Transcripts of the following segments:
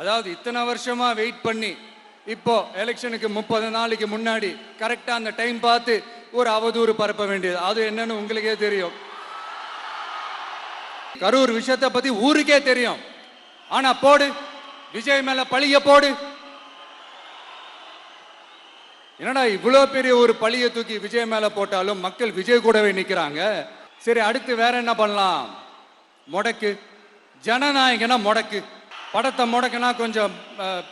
அதாவது இத்தனை வருஷமா வெயிட் பண்ணி இப்போ எலெக்ஷனுக்கு 30 நாளைக்கு முன்னாடி கரெக்டா அந்த டைம் பார்த்து ஒரு அவதூறு பரப்ப வேண்டியது. அது என்னன்னு உங்களுக்கே தெரியும். கரூர் விஷயத்தை பத்தி ஊருக்கே தெரியும். ஆனா போடு, விஜய் மேல பழிய போடு. என்னடா இவ்வளவு பெரிய ஒரு பழிய தூக்கி விஜய் மேல போட்டாலும் மக்கள் விஜய் கூடவே நிக்கிறாங்க. சரி, அடுத்து வேற என்ன பண்ணலாம்? முடக்கு. ஜனநாயகனா முடக்கு. படத்தை முடக்கினா கொஞ்சம்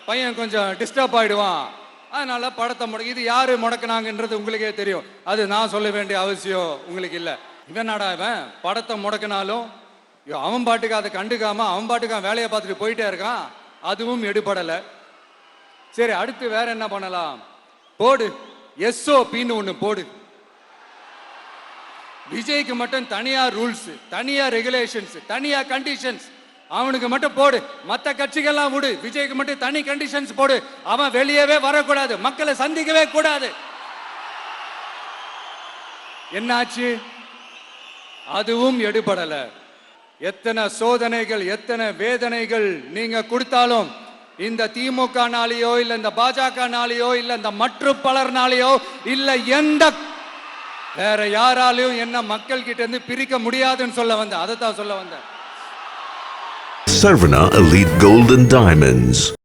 பையன் கொஞ்சம் டிஸ்டர்ப் ஆயிடுவான். அதனால படத்தை முடக்கி. இது யாரு முடக்கினாங்கன்றது உங்களுக்கே தெரியும். அது நான் சொல்ல வேண்டிய அவசியம் உங்களுக்கு இல்லை. இவனாடா இவன் படத்தை முடக்கினாலும் அவன் பாட்டுக்கு அதை கண்டுக்காம அவன் பாட்டுக்கு வேலையை பார்த்துட்டு போயிட்டே இருக்கான். அதுவும் எடுபடலை. சரி, அடுத்து வேற என்ன பண்ணலாம்? போடு, எஸ்ஓபின்னு ஒண்ணு போடு. விஜய்க்கு மட்டும் தனியா ரூல்ஸ், தனியா ரெகுலேஷன்ஸ், தனியா கண்டிஷன்ஸ். அவனுக்கு மட்டும் போடு. மற்ற கட்சிகள்லாம் விடு, விஜய்க்கு மட்டும் தனி கண்டிஷன்ஸ் போடு. அவன் வெளியவே வரக்கூடாது, மக்களை சந்திக்கவே கூடாது. என்னாச்சு? அதுவும் எடுபடல. எத்தனை சோதனைகள், எத்தனை வேதனைகள் நீங்க கொடுத்தாலும் இந்த திமுக நாளையோ இல்ல இந்த பாஜக நாளையோ இல்ல இந்த மற்றும் பலர் நாளையோ இல்ல எந்த வேற யாராலையும் என்ன மக்கள் கிட்ட இருந்து பிரிக்க முடியாதுன்னு சொல்ல வந்தேன். அதை தான் சொல்ல வந்தேன். Sarvana Elite Gold and Diamonds.